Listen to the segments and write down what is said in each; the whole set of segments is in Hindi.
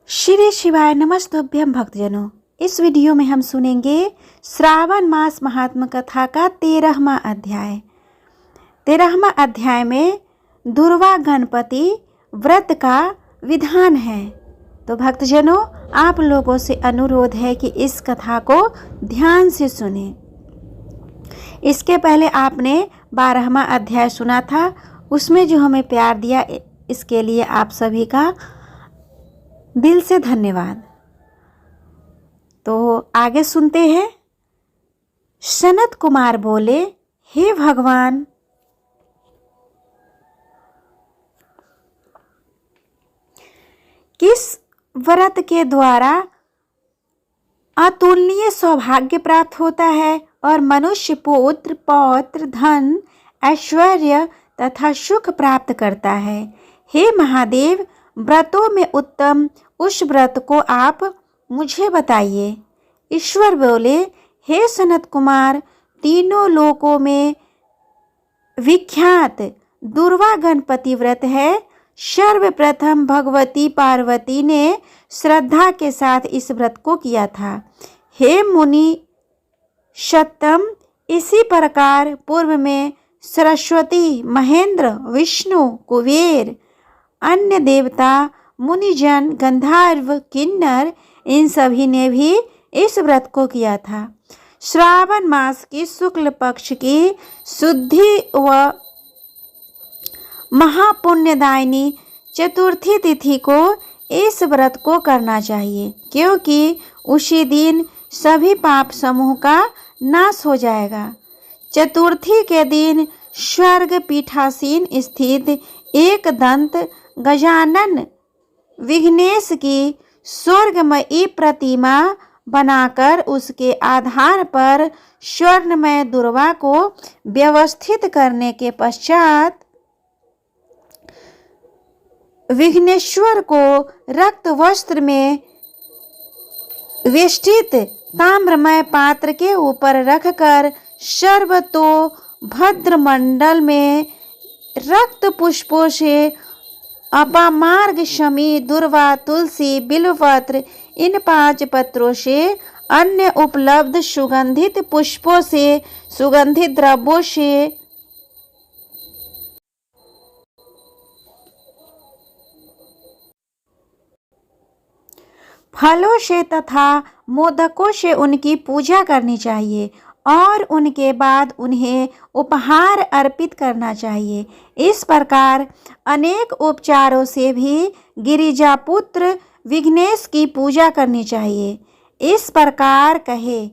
श्री शिवाय नमस्तुभ्यं भक्तजनों। इस वीडियो में हम सुनेंगे श्रावण मास महात्म कथा का 13वां अध्याय। 13वां अध्याय में दुर्वा गणपति व्रत का विधान है। तो भक्तजनों, आप लोगों से अनुरोध है कि इस कथा को ध्यान से सुने। इसके पहले आपने 12वां अध्याय सुना था, उसमें जो हमें प्यार दिया इसके लिए आप सभी का दिल से धन्यवाद। तो आगे सुनते हैं। सनत कुमार बोले, हे भगवान, किस व्रत के द्वारा अतुलनीय सौभाग्य प्राप्त होता है और मनुष्य पुत्र पौत्र धन ऐश्वर्य तथा सुख प्राप्त करता है। हे महादेव, व्रतों में उत्तम उस व्रत को आप मुझे बताइए। ईश्वर बोले, हे सनत कुमार, तीनों लोकों में विख्यात दुर्वा गणपति व्रत है। सर्वप्रथम भगवती पार्वती ने श्रद्धा के साथ इस व्रत को किया था। हे मुनि सत्तम, इसी प्रकार पूर्व में सरस्वती, महेंद्र, विष्णु, कुबेर, अन्य देवता, मुनिजन, गंधर्व, किन्नर, इन सभी ने भी इस व्रत को किया था। श्रावण मास की शुक्ल पक्ष की शुद्धि व महापुण्यदायिनी चतुर्थी तिथि को इस व्रत को करना चाहिए, क्योंकि उसी दिन सभी पाप समूह का नाश हो जाएगा। चतुर्थी के दिन स्वर्ग पीठासीन स्थित एक दंत गजानन विघ्नेश की स्वर्गमयी प्रतिमा बनाकर उसके आधार पर स्वर्णमय दुर्वा को व्यवस्थित करने के पश्चात विघ्नेश्वर को रक्त वस्त्र में वेष्टित ताम्रमय पात्र के ऊपर रखकर सर्वतो भद्र मंडल में रक्त पुष्पों से अपामार्ग शमी, दुर्वा, तुलसी, बिल्वपत्र, इन 5 पत्रों से अन्य उपलब्ध सुगंधित पुष्पों से, सुगंधित द्रव्यों से फलों से तथा मोदकों से उनकी पूजा करनी चाहिए और उनके बाद उन्हें उपहार अर्पित करना चाहिए। इस प्रकार अनेक उपचारों से भी गिरिजापुत्र विघ्नेश की पूजा करनी चाहिए। इस प्रकार कहे,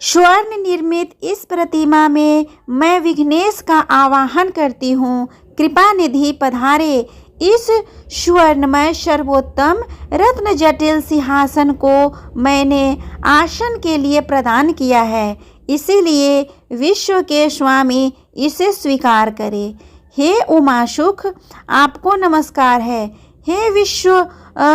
स्वर्ण निर्मित इस प्रतिमा में मैं विघ्नेश का आवाहन करती हूँ। कृपा निधि पधारे। इस स्वर्णमय सर्वोत्तम रत्न जटिल सिंहासन को मैंने आसन के लिए प्रदान किया है, इसीलिए विश्व के स्वामी इसे स्वीकार करे। हे उमासुख, आपको नमस्कार है। हे विश्व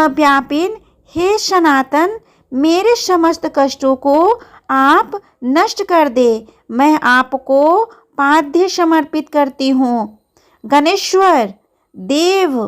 व्यापिन, हे सनातन, मेरे समस्त कष्टों को आप नष्ट कर दे। मैं आपको पाद्य समर्पित करती हूँ। गणेश्वर, देव,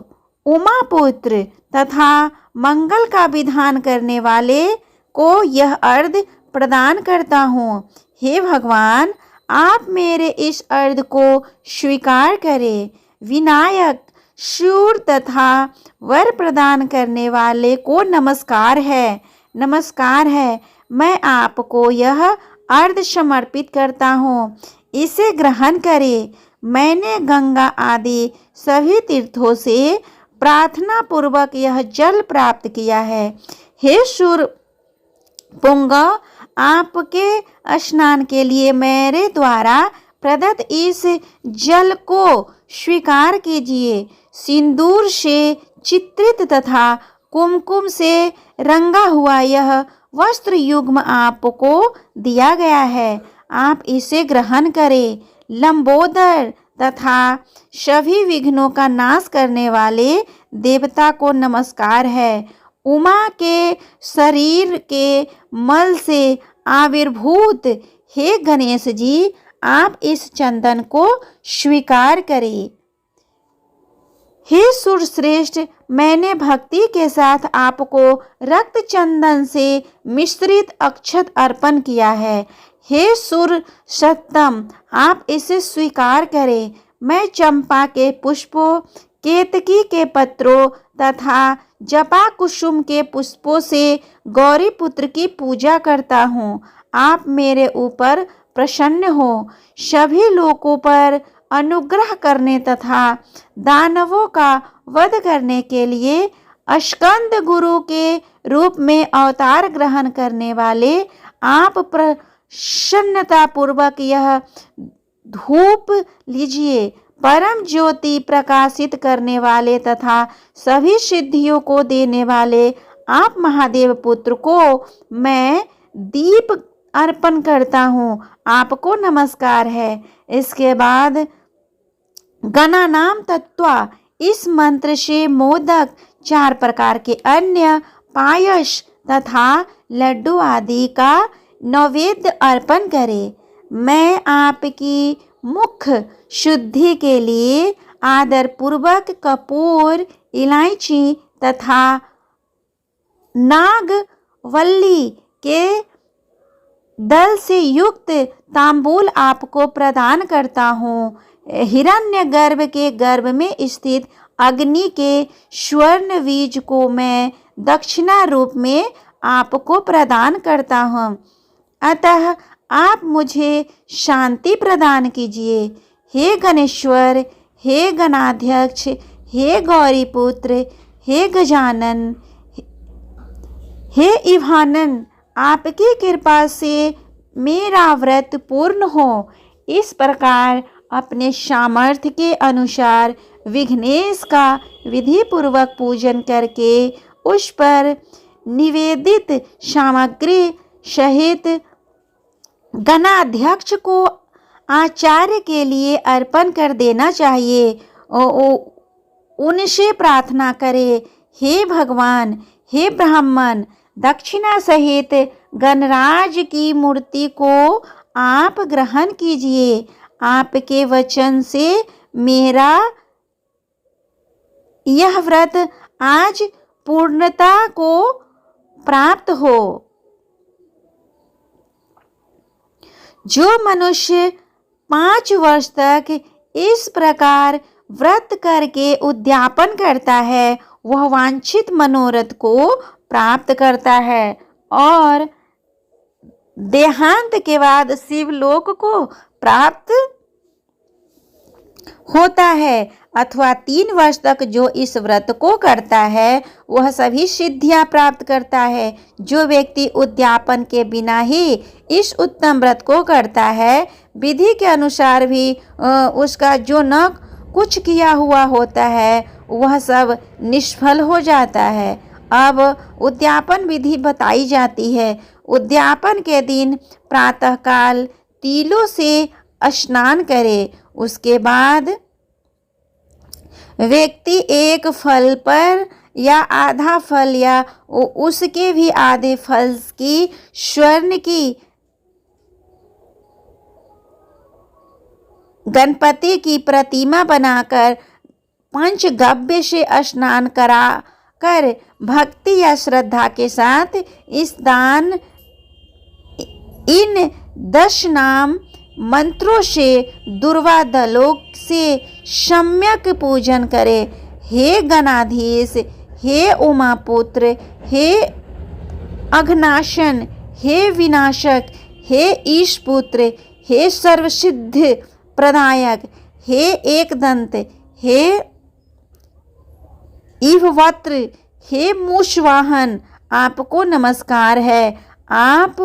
उमापुत्र तथा मंगल का विधान करने वाले को यह अर्घ प्रदान करता हूँ। हे भगवान, आप मेरे इस अर्घ को स्वीकार करें। विनायक, शूर तथा वर प्रदान करने वाले को नमस्कार है, नमस्कार है। मैं आपको यह अर्घ समर्पित करता हूँ, इसे ग्रहण करें। मैंने गंगा आदि सभी तीर्थों से प्रार्थना पूर्वक यह जल प्राप्त किया है। हे सूर पुंग, आपके स्नान के लिए मेरे द्वारा प्रदत्त इस जल को स्वीकार कीजिए। सिंदूर से चित्रित तथा कुमकुम से रंगा हुआ यह वस्त्र युग्म आपको दिया गया है, आप इसे ग्रहण करें। लंबोदर तथा सभी विघ्नों का नाश करने वाले देवता को नमस्कार है। उमा के शरीर के मल से आविर्भूत हे गणेश जी, आप इस चंदन को स्वीकार करें। हे सूर्यश्रेष्ठ, मैंने भक्ति के साथ आपको रक्त चंदन से मिश्रित अक्षत अर्पण किया है। हे सूर्य सत्तम, आप इसे स्वीकार करें। मैं चंपा के पुष्पों, केतकी के पत्रों तथा जपा कुसुम के पुष्पों से गौरी पुत्र की पूजा करता हूँ। आप मेरे ऊपर प्रसन्न हो। सभी लोगों पर अनुग्रह करने तथा दानवों का वध करने के लिए स्कंद गुरु के रूप में अवतार ग्रहण करने वाले आप प्रसन्नता पूर्वक यह धूप लीजिए। परम ज्योति प्रकाशित करने वाले तथा सभी सिद्धियों को देने वाले आप महादेव पुत्र को मैं दीप अर्पण करता हूँ। आपको नमस्कार है। इसके बाद गणानाम तत्वा, इस मंत्र से मोदक, 4 प्रकार के अन्य पायस तथा लड्डू आदि का नैवेद्य अर्पण करें। मैं आपकी मुख शुद्धि के लिए आदर पूर्वक कपूर, इलायची तथा नागवल्ली के दल से युक्त तांबूल आपको प्रदान करता हूँ। हिरण्यगर्भ के गर्भ में स्थित अग्नि के स्वर्ण बीज को मैं दक्षिणा रूप में आपको प्रदान करता हूँ। अतः आप मुझे शांति प्रदान कीजिए। हे गणेश्वर, हे गणाध्यक्ष, हे गौरीपुत्र, हे गजानन, हे इवानन, आपकी कृपा से मेरा व्रत पूर्ण हो। इस प्रकार अपने सामर्थ्य के अनुसार विघ्नेश का विधि पूर्वक पूजन करके उस पर निवेदित सामग्री सहित गणाध्यक्ष को आचार्य के लिए अर्पण कर देना चाहिए। उनसे प्रार्थना करें, हे भगवान, हे ब्राह्मण, दक्षिणा सहित गणराज की मूर्ति को आप ग्रहण कीजिए। आपके वचन से मेरा यह व्रत आज पूर्णता को प्राप्त हो। जो मनुष्य 5 वर्ष तक इस प्रकार व्रत करके उद्यापन करता है, वह वांछित मनोरथ को प्राप्त करता है और देहांत के बाद शिवलोक को प्राप्त होता है। अथवा 3 वर्ष तक जो इस व्रत को करता है वह सभी सिद्धियां प्राप्त करता है। जो व्यक्ति उद्यापन के बिना ही इस उत्तम व्रत को करता है, विधि के अनुसार भी उसका जो न कुछ किया हुआ होता है वह सब निष्फल हो जाता है। अब उद्यापन विधि बताई जाती है। उद्यापन के दिन प्रातःकाल तिलों से स्नान करे। उसके बाद व्यक्ति एक फल पर या आधा फल या उसके भी आधे फल की स्वर्ण की गणपति की प्रतिमा बनाकर पंचगव्य से स्नान करा कर भक्ति या श्रद्धा के साथ इन 10 नाम मंत्रों से दुर्वा दलों से सम्यक पूजन करे। हे गणाधीश, हे उमापुत्र, हे अघनाशन, हे विनाशक, हे ईशपुत्र, हे सर्वसिद्धि प्रदायक, हे एकदंत, हे इववत्र, हे मूषवाहन, आपको नमस्कार है। आप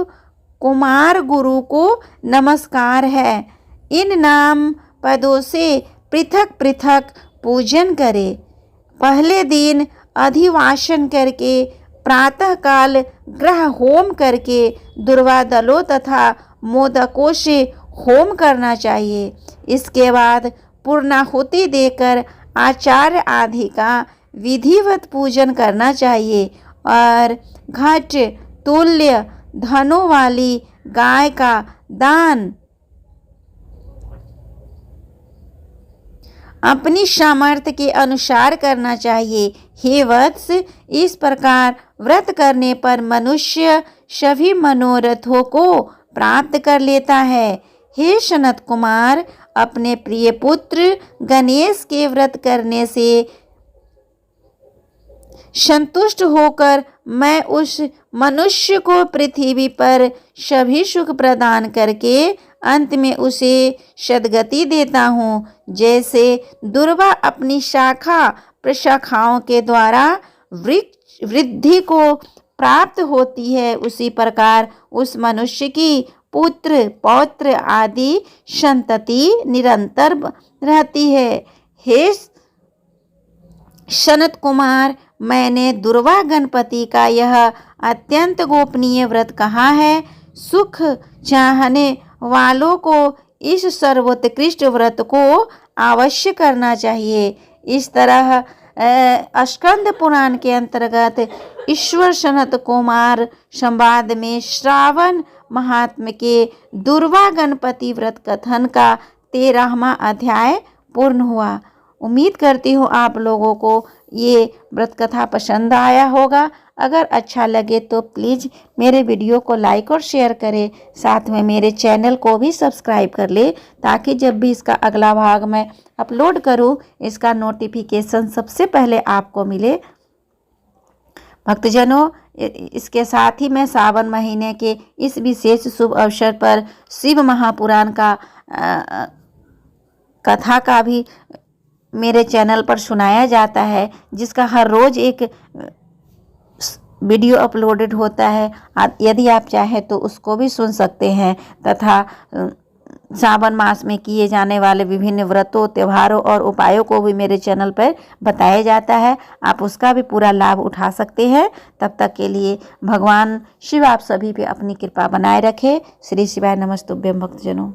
कुमार गुरु को नमस्कार है। इन नाम पदों से पृथक पृथक पूजन करें। पहले दिन अधिवासन करके प्रातःकाल ग्रह होम करके दुर्वा दलों तथा मोदकों से होम करना चाहिए। इसके बाद पूर्णाहुति देकर आचार्य आदि का विधिवत पूजन करना चाहिए और घट तुल्य धनों वाली गाय का दान अपनी सामर्थ्य के अनुसार करना चाहिए। हे वत्स, इस प्रकार व्रत करने पर मनुष्य सभी मनोरथों को प्राप्त कर लेता है। हे सनत कुमार, अपने प्रिय पुत्र गणेश के व्रत करने से संतुष्ट होकर मैं उस मनुष्य को पृथ्वी पर सभी सुख प्रदान करके अंत में उसे सद्गति देता हूँ। जैसे दुर्वा अपनी शाखा प्रशाखाओं के द्वारा वृद्धि को प्राप्त होती है, उसी प्रकार उस मनुष्य की पुत्र पौत्र आदि संतति निरंतर रहती है। हे सनत कुमार, मैंने दुर्वा गणपति का यह अत्यंत गोपनीय व्रत कहा है। सुख चाहने वालों को इस सर्वोत्कृष्ट व्रत को अवश्य करना चाहिए। इस तरह स्कंद पुराण के अंतर्गत ईश्वर सनत कुमार संवाद में श्रावण महात्म्य के दुर्वा गणपति व्रत कथन का 13वां अध्याय पूर्ण हुआ। उम्मीद करती हूँ आप लोगों को ये व्रत कथा पसंद आया होगा। अगर अच्छा लगे तो प्लीज़ मेरे वीडियो को लाइक और शेयर करें, साथ में मेरे चैनल को भी सब्सक्राइब कर ले, ताकि जब भी इसका अगला भाग मैं अपलोड करूँ इसका नोटिफिकेशन सबसे पहले आपको मिले। भक्तजनों, इसके साथ ही मैं सावन महीने के इस विशेष शुभ अवसर पर शिव महापुराण का कथा का भी मेरे चैनल पर सुनाया जाता है, जिसका हर रोज़ एक वीडियो अपलोडेड होता है। यदि आप चाहें तो उसको भी सुन सकते हैं, तथा सावन मास में किए जाने वाले विभिन्न व्रतों, त्योहारों और उपायों को भी मेरे चैनल पर बताया जाता है। आप उसका भी पूरा लाभ उठा सकते हैं। तब तक के लिए भगवान शिव आप सभी पे अपनी कृपा बनाए रखे। श्री शिवाय नमस्तुभ्यं भक्तजनों।